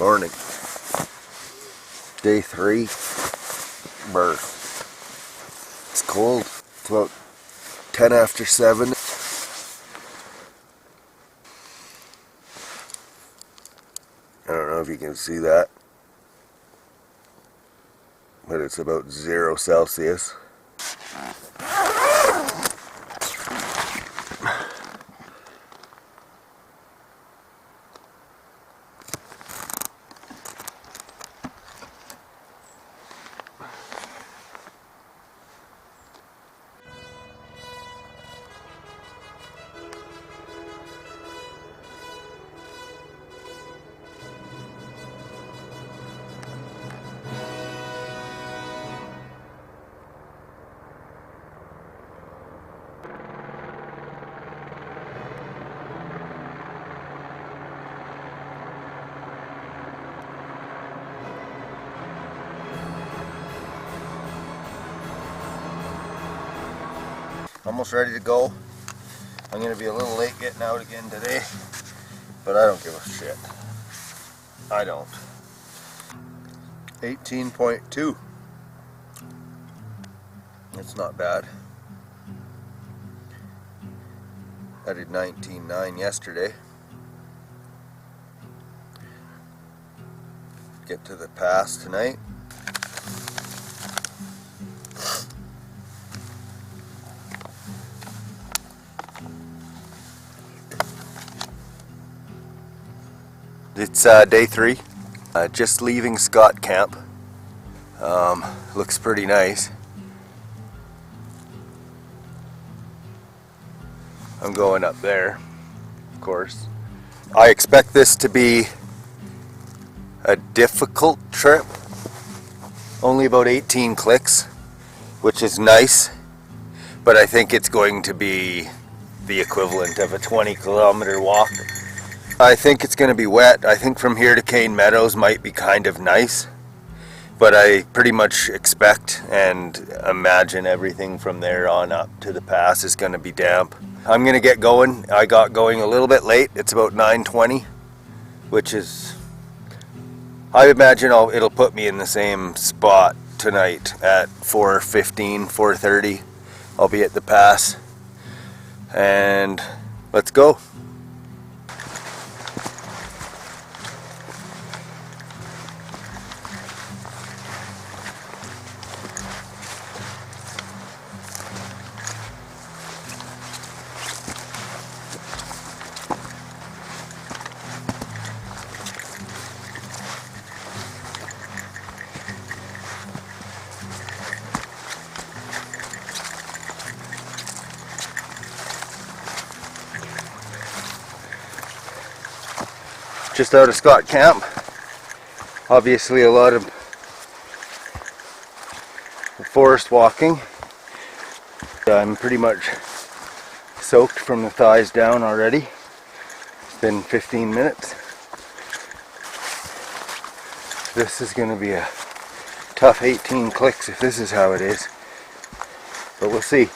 Morning. Day 3. Birth. It's cold. It's about 10 after 7. I don't know if you can see that, but it's about 0 Celsius. Almost ready to go. I'm going to be a little late getting out again today, but I don't give a shit. I don't. 18.2. That's not bad. I did 19.9 yesterday. Get to the pass tonight. It's day 3. Just leaving Scott Camp. Looks pretty nice. I'm going up there, of course. I expect this to be a difficult trip. Only about 18 clicks, which is nice. But I think it's going to be the equivalent of a 20-kilometer walk. I think it's going to be wet. I think from here to Cane Meadows might be kind of nice, but I pretty much expect and imagine everything from there on up to the pass is going to be damp. I'm going to get going. I got going a little bit late. It's about 9:20, which is, I imagine it'll put me in the same spot tonight at 4:15, 4:30. I'll be at the pass, and let's go. Just out of Scott Camp. Obviously a lot of forest walking. I'm pretty much soaked from the thighs down already. It's been 15 minutes. This is going to be a tough 18 clicks if this is how it is. But we'll see.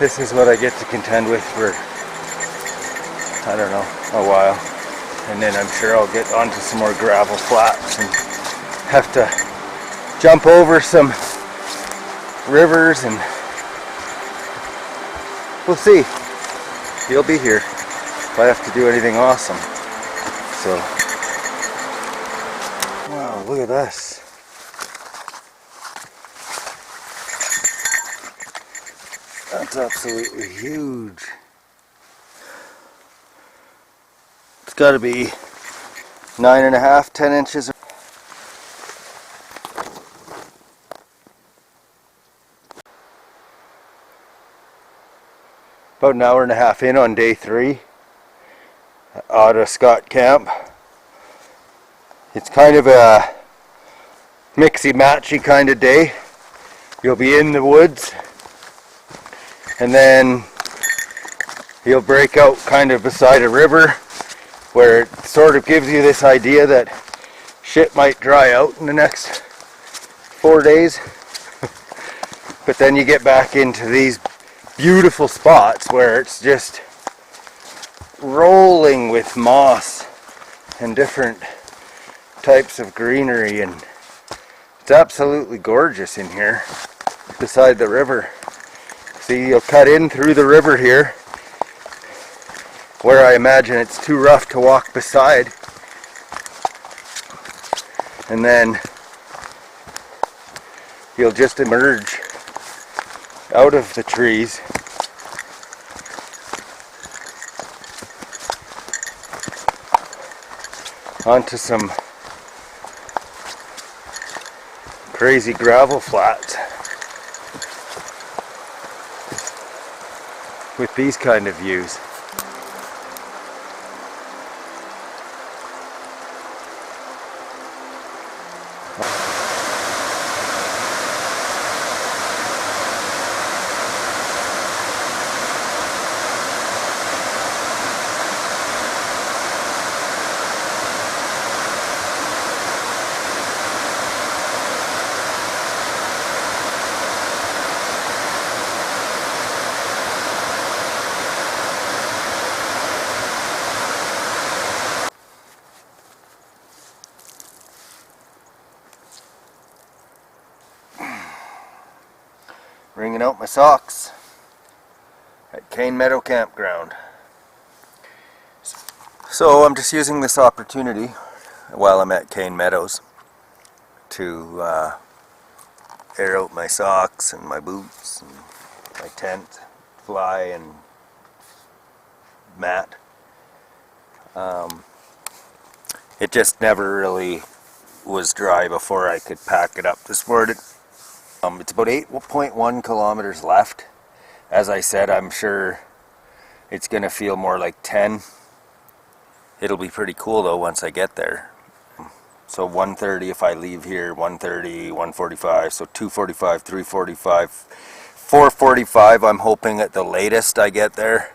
This is what I get to contend with for, I don't know, a while. And then I'm sure I'll get onto some more gravel flats and have to jump over some rivers, and we'll see. You'll be here if I have to do anything awesome. So, wow, look at this. That's absolutely huge. It's got to be 9.5, 10 inches. About an hour and a half in on day 3 out of Scott Camp. It's kind of a mixy-matchy kind of day. You'll be in the woods, and then you'll break out kind of beside a river, where it sort of gives you this idea that shit might dry out in the next 4 days. But then you get back into these beautiful spots where it's just rolling with moss and different types of greenery, and it's absolutely gorgeous in here beside the river. See, you'll cut in through the river here where I imagine it's too rough to walk beside, and then you'll just emerge out of the trees onto some crazy gravel flats with these kind of views. Wringing out my socks at Cane Meadow Campground. So I'm just using this opportunity while I'm at Cane Meadows to air out my socks and my boots and my tent, fly and mat. It just never really was dry before I could pack it up this morning. It's about 8.1 kilometers left. As I said, I'm sure it's going to feel more like 10. It'll be pretty cool though once I get there. So 1:30 if I leave here, 1:30, 1:45, so 2:45, 3:45, 4:45 I'm hoping at the latest I get there.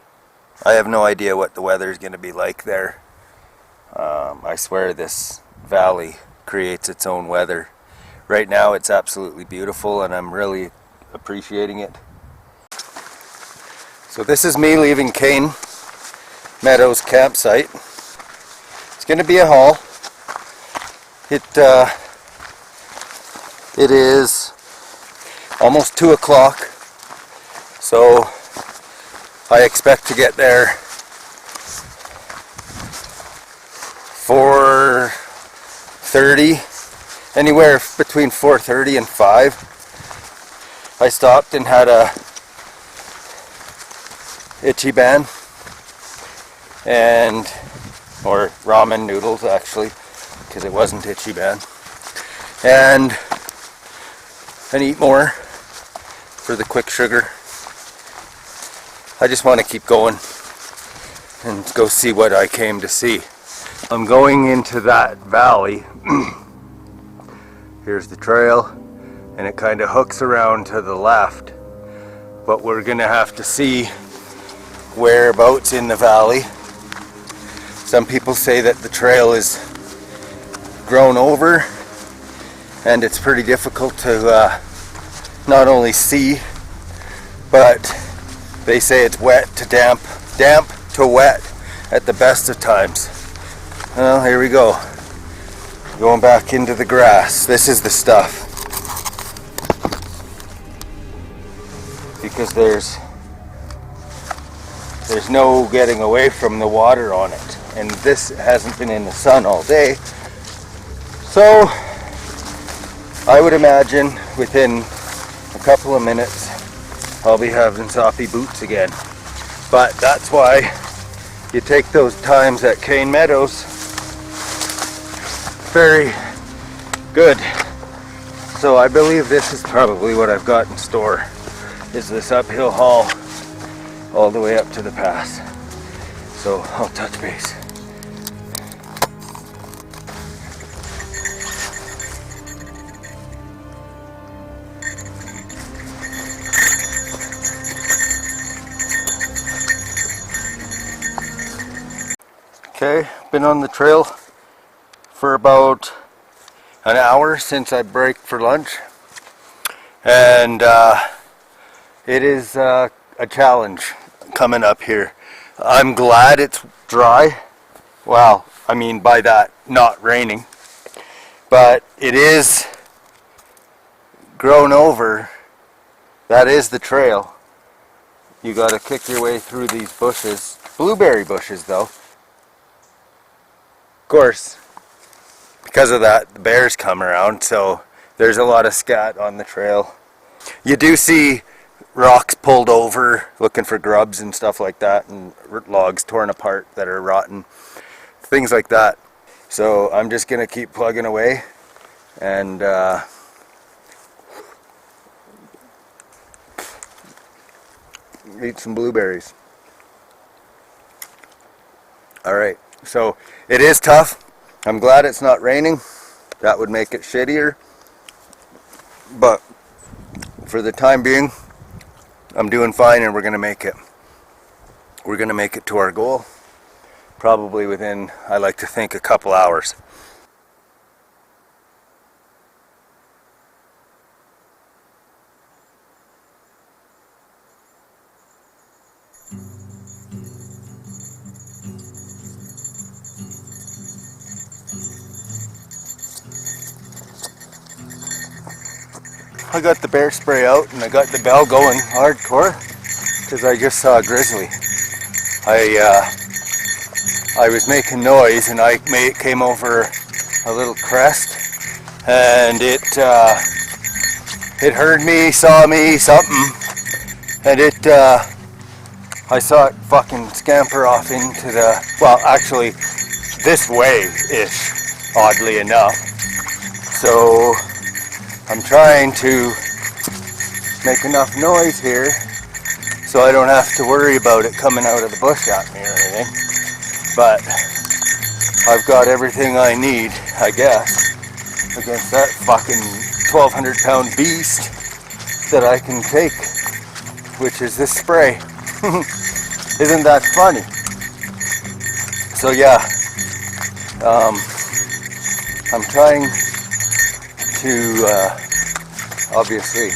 I have no idea what the weather is going to be like there. I swear this valley creates its own weather. Right now it's absolutely beautiful and I'm really appreciating it. So this is me leaving Cane Meadows campsite. It's going to be a haul. It is almost 2 o'clock, so I expect to get there 4:30. Anywhere between 4:30 and 5. I stopped and had a Ichiban or ramen noodles actually, because it wasn't Ichiban, and eat more for the quick sugar. I just want to keep going and go see what I came to see. I'm going into that valley. Here's the trail, and it kind of hooks around to the left, but we're gonna have to see whereabouts in the valley. Some people say that the trail is grown over and it's pretty difficult to not only see, but they say it's wet to damp to wet at the best of times. Well, here we go. Going back into the grass. This is the stuff. Because there's no getting away from the water on it. And this hasn't been in the sun all day. So I would imagine within a couple of minutes I'll be having soppy boots again. But that's why you take those times at Cane Meadows very good. So I believe this is probably what I've got in store, is this uphill haul all the way up to the pass. So I'll touch base. Okay, been on the trail for about an hour since I break for lunch, and it is a challenge coming up here. I'm glad it's dry. Well, I mean by that, not raining, but it is grown over. That is the trail. You got to kick your way through these bushes, blueberry bushes though. Of course, because of that, the bears come around, so there's a lot of scat on the trail. You do see rocks pulled over looking for grubs and stuff like that, and logs torn apart that are rotten, things like that. So I'm just gonna keep plugging away and eat some blueberries. Alright, so it is tough. I'm glad it's not raining. That would make it shittier. But for the time being, I'm doing fine, and we're going to make it. We're going to make it to our goal. Probably within, I like to think, a couple hours. I got the bear spray out and I got the bell going hardcore because I just saw a grizzly. I was making noise and it came over a little crest, and it heard me, saw me, something, and I saw it fucking scamper off into the, well, actually this way-ish, oddly enough. So I'm trying to make enough noise here so I don't have to worry about it coming out of the bush at me or anything. But I've got everything I need, I guess, against that fucking 1,200 pound beast that I can take, which is this spray. Isn't that funny? So yeah, I'm trying to obviously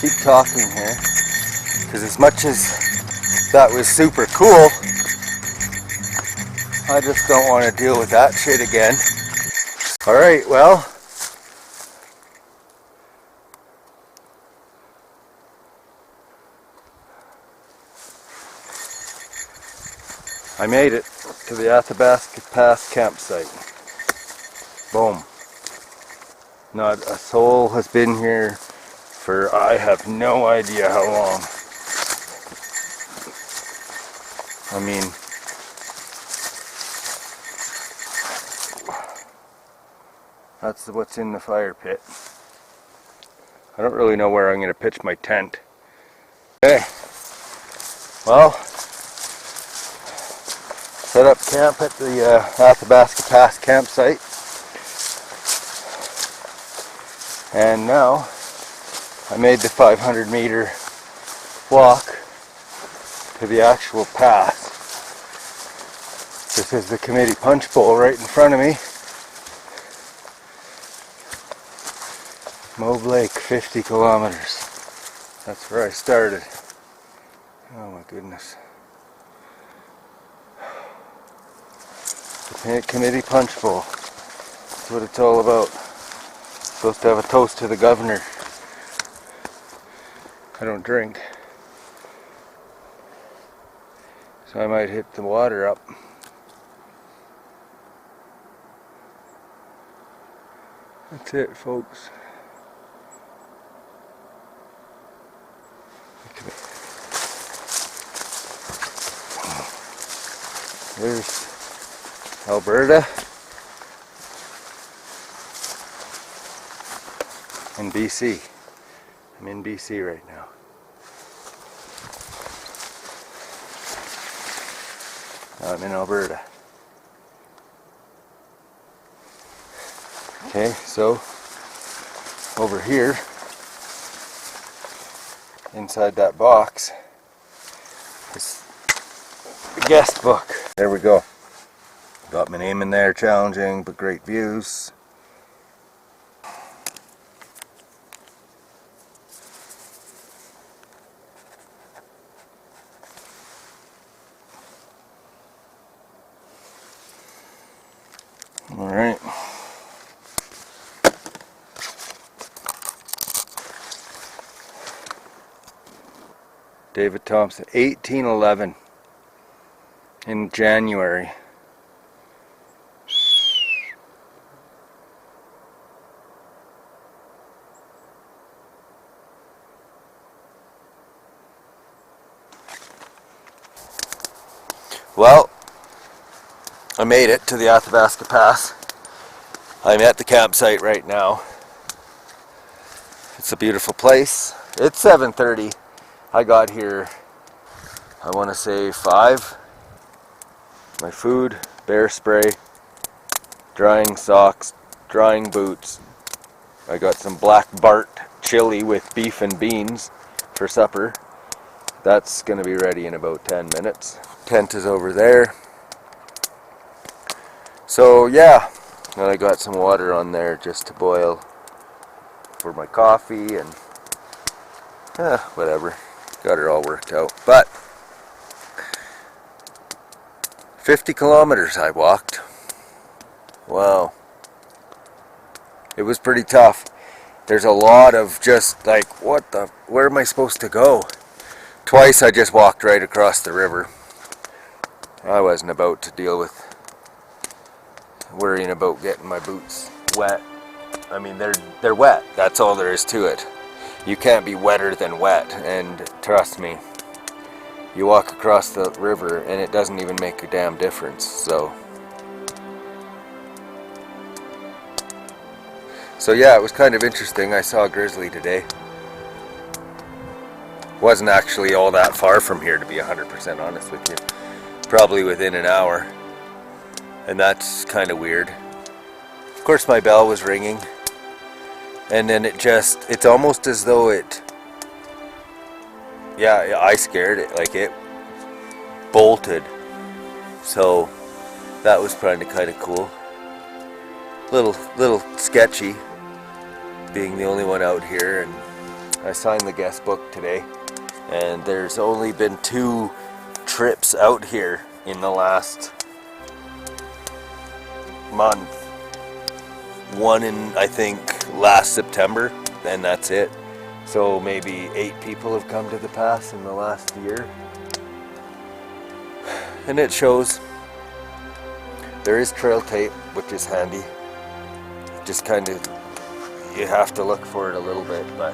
keep talking here, because as much as that was super cool, I just don't want to deal with that shit again. Alright, well, I made it to the Athabasca Pass campsite. Boom. Not a soul has been here for I have no idea how long. I mean, that's what's in the fire pit. I don't really know where I'm going to pitch my tent. Okay, well, set up camp at the Athabasca Pass campsite. And now I made the 500-meter walk to the actual pass. This is the committee punch bowl right in front of me. Mauve Lake, 50 kilometers. That's where I started. Oh my goodness. The committee punch bowl. That's what it's all about. Supposed to have a toast to the governor. I don't drink, so I might hit the water up. That's it, folks. There's Alberta and BC. I'm in BC right now. I'm in Alberta. Okay, so over here, inside that box, is the guest book. There we go. Got my name in there, challenging but great views. Alright. David Thompson, 1811 in January. Well, I made it to the Athabasca Pass. I'm at the campsite right now. It's a beautiful place. It's 7:30. I got here, I want to say 5. My food, bear spray, drying socks, drying boots. I got some black Bart chili with beef and beans for supper. That's going to be ready in about 10 minutes. Tent is over there. So yeah, and I got some water on there just to boil for my coffee and whatever. Got it all worked out. But 50 kilometers I walked. Wow. It was pretty tough. There's a lot of just like, where am I supposed to go? Twice I just walked right across the river. I wasn't about to deal with worrying about getting my boots wet. I mean, they're wet. That's all there is to it. You can't be wetter than wet, and trust me, you walk across the river and it doesn't even make a damn difference. So yeah, it was kind of interesting. I saw a grizzly today. Wasn't actually all that far from here, to be 100% honest with you. Probably within an hour. And that's kind of weird. Of course my bell was ringing. And then it's almost as though I scared it, like it bolted. So that was kind of cool. Little sketchy, being the only one out here. And I signed the guest book today. And there's only been 2 trips out here in the last month. One in, I think, last September, and that's it. So maybe 8 people have come to the pass in the last year. And it shows. There is trail tape, which is handy. Just kind of, you have to look for it a little bit, but